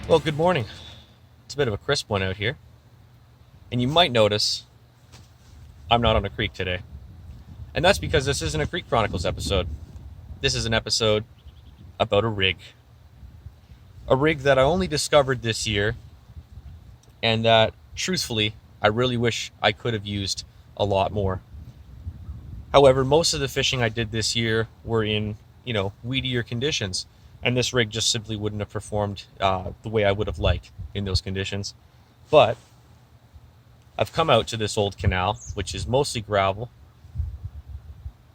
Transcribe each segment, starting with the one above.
Well, good morning. It's a bit of a crisp one out here. And you might notice I'm not on a creek today. And that's because this isn't a Creek Chronicles episode. This is an episode about a rig. A rig that I only discovered this year, and that, truthfully, I really wish I could have used a lot more. However, most of the fishing I did this year were in, weedier conditions. And this rig just simply wouldn't have performed the way I would have liked in those conditions. But I've come out to this old canal, which is mostly gravel,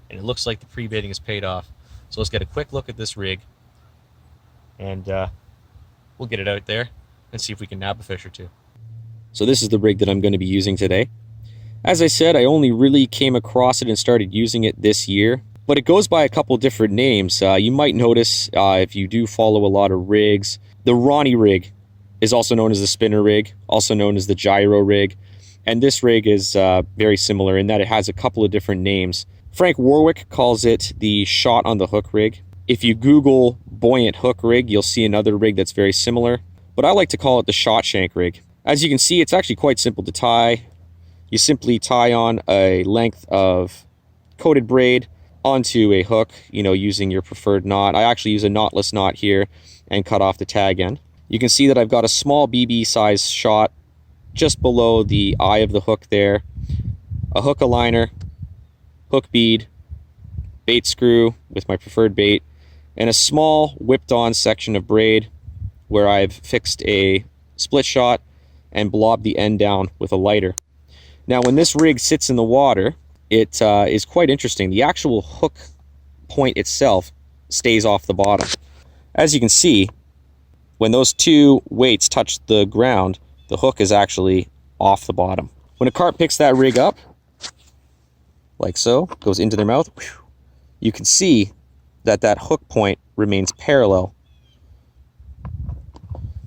and it looks like the pre-baiting has paid off. So let's get a quick look at this rig, and we'll get it out there and see if we can nab a fish or two. So this is the rig that I'm going to be using today. As I said, I only really came across it and started using it this year, but it goes by a couple different names. You might notice, if you do follow a lot of rigs, the Ronnie rig is also known as the spinner rig, also known as the gyro rig. And this rig is very similar in that it has a couple of different names. Frank Warwick calls it the shot on the hook rig. If you Google buoyant hook rig, you'll see another rig that's very similar. But I like to call it the Shotshank rig. As you can see, it's actually quite simple to tie. You simply tie on a length of coated braid onto a hook, using your preferred knot. I actually use a knotless knot here and cut off the tag end. You can see that I've got a small BB size shot just below the eye of the hook there, a hook aligner, hook bead, bait screw with my preferred bait, and a small whipped on section of braid where I've fixed a split shot and blobbed the end down with a lighter. Now when this rig sits in the water, it is quite interesting. The actual hook point itself stays off the bottom. As you can see, when those two weights touch the ground, the hook is actually off the bottom. When a carp picks that rig up, like so, goes into their mouth, you can see that that hook point remains parallel.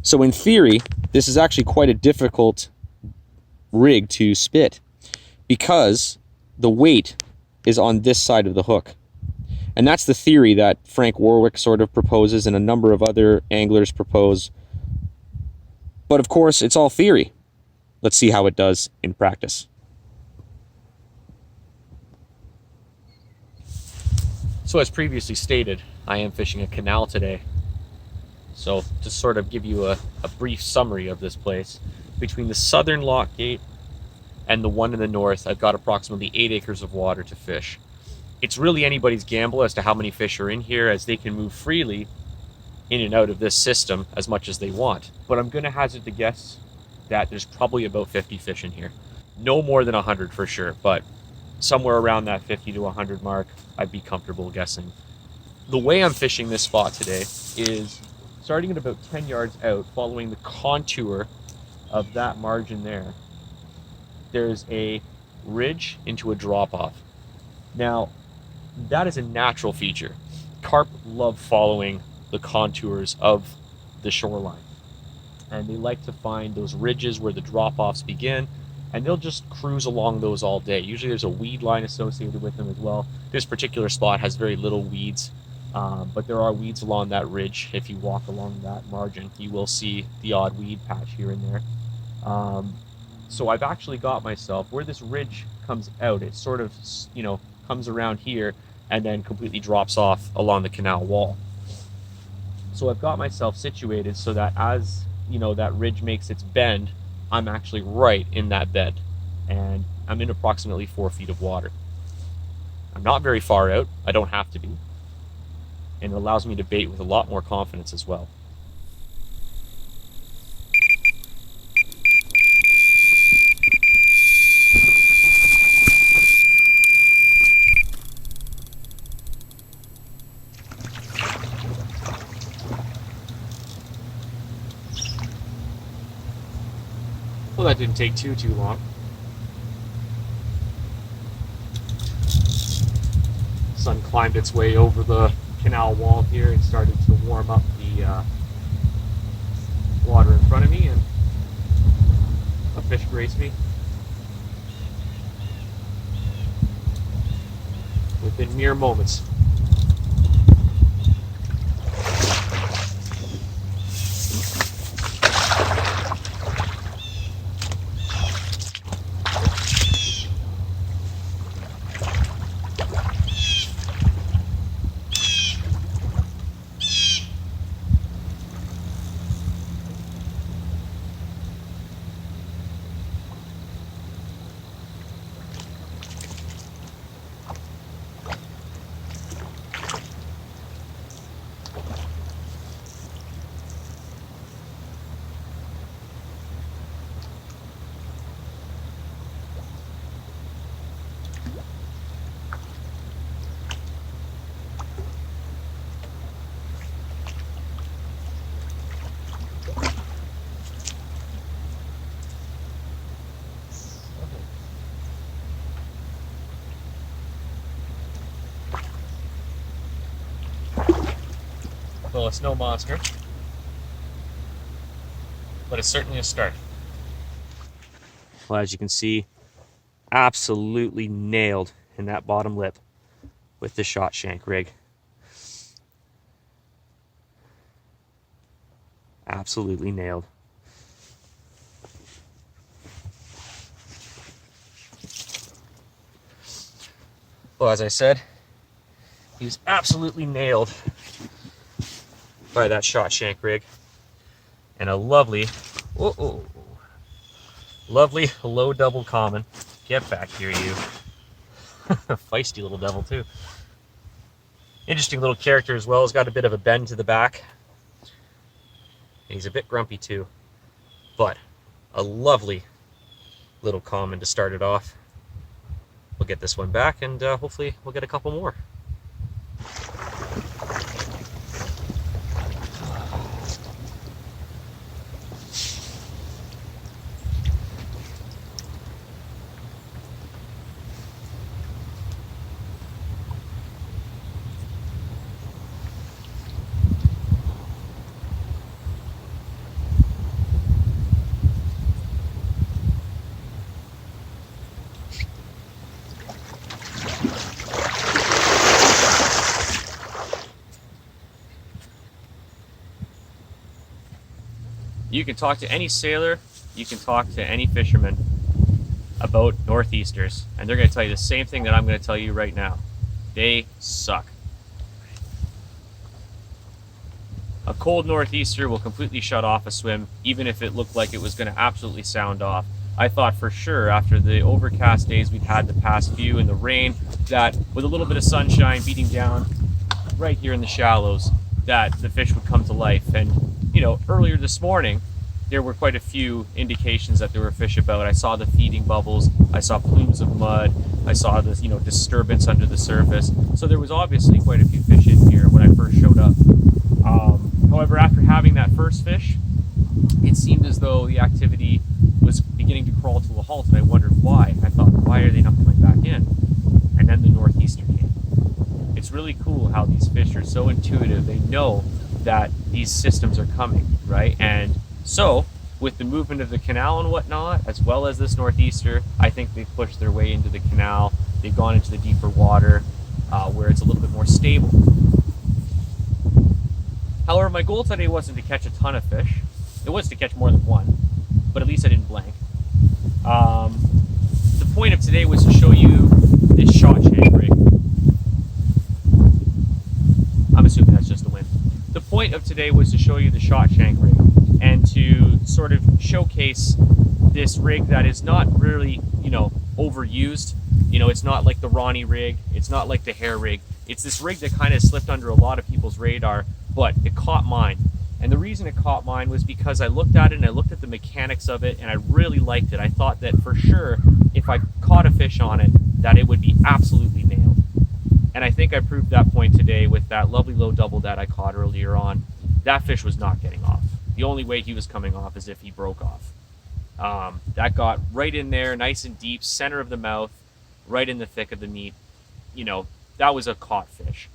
So in theory, this is actually quite a difficult rig to spit because the weight is on this side of the hook. And that's the theory that Frank Warwick sort of proposes and a number of other anglers propose. But of course, it's all theory. Let's see how it does in practice. So as previously stated, I am fishing a canal today. So to sort of give you a brief summary of this place, between the southern lock gate and the one in the north, I've got approximately 8 acres of water to fish. It's really anybody's gamble as to how many fish are in here, as they can move freely in and out of this system as much as they want. But I'm going to hazard the guess that there's probably about 50 fish in here. No more than 100 for sure, but somewhere around that 50 to 100 mark, I'd be comfortable guessing. The way I'm fishing this spot today is starting at about 10 yards out, following the contour of that margin there. There's a ridge into a drop-off. Now, that is a natural feature. Carp love following the contours of the shoreline, and they like to find those ridges where the drop-offs begin, and they'll just cruise along those all day. Usually there's a weed line associated with them as well. This particular spot has very little weeds, but there are weeds along that ridge. If you walk along that margin, you will see the odd weed patch here and there. So I've actually got myself, where this ridge comes out, it sort of, comes around here and then completely drops off along the canal wall. So I've got myself situated so that as, that ridge makes its bend, I'm actually right in that bed, and I'm in approximately 4 feet of water. I'm not very far out, I don't have to be, and it allows me to bait with a lot more confidence as well. Well, that didn't take too long. Sun climbed its way over the canal wall here and started to warm up the water in front of me, and a fish graced me within mere moments. Well, it's no monster, but it's certainly a start. Well, as you can see, absolutely nailed in that bottom lip with the Shotshank rig. Absolutely nailed. Well, as I said, he was absolutely nailed by that Shotshank rig. And a lovely, lovely low double common. Get back here, you. Feisty little devil, too. Interesting little character as well. He's got a bit of a bend to the back. And he's a bit grumpy, too. But a lovely little common to start it off. We'll get this one back, and hopefully we'll get a couple more. You can talk to any sailor, you can talk to any fisherman about northeasters, and they're going to tell you the same thing that I'm going to tell you right now. They suck. A cold northeaster will completely shut off a swim, even if it looked like it was going to absolutely sound off. I thought for sure after the overcast days we've had the past few and the rain, that with a little bit of sunshine beating down right here in the shallows, that the fish would come to life. And you know, earlier this morning, there were quite a few indications that there were fish about. I saw the feeding bubbles, I saw plumes of mud, I saw this, disturbance under the surface. So there was obviously quite a few fish in here when I first showed up. However, after having that first fish, it seemed as though the activity was beginning to crawl to a halt, and I wondered why. I thought, why are they not coming back in? And then the northeaster came. It's really cool how these fish are so intuitive. They know that these systems are coming, right? And so, with the movement of the canal and whatnot, as well as this northeaster, I think they've pushed their way into the canal. They've gone into the deeper water, where it's a little bit more stable. However, my goal today wasn't to catch a ton of fish. It was to catch more than one, but at least I didn't blank. The point of today was to show you this Shotshank rig. I'm assuming that's just the wind. The point of today was to show you the Shotshank rig and to sort of showcase this rig that is not really, overused. It's not like the Ronnie rig. It's not like the hair rig. It's this rig that kind of slipped under a lot of people's radar, but it caught mine. And the reason it caught mine was because I looked at it and I looked at the mechanics of it and I really liked it. I thought that for sure, if I caught a fish on it, that it would be absolutely nailed. And I think I proved that point today with that lovely low double that I caught earlier on. That fish was not getting off. The only way he was coming off is if he broke off. That got right in there, nice and deep, center of the mouth, right in the thick of the meat. That was a caught fish.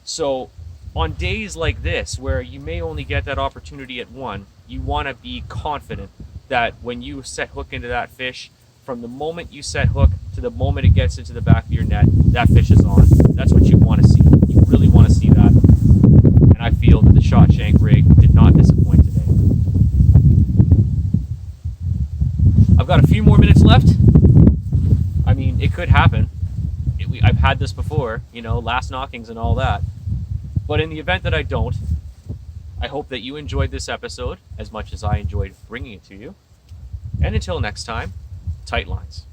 So on days like this, where you may only get that opportunity at one, you want to be confident that when you set hook into that fish, from the moment you set hook to the moment it gets into the back of your net, that fish is on. That's what you want to see. You really want to see that. And I feel that the Shotshank rig did not disappoint today. I've got a few more minutes left. I mean, it could happen. I've had this before, last knockings and all that. But in the event that I don't, I hope that you enjoyed this episode as much as I enjoyed bringing it to you. And until next time, tight lines.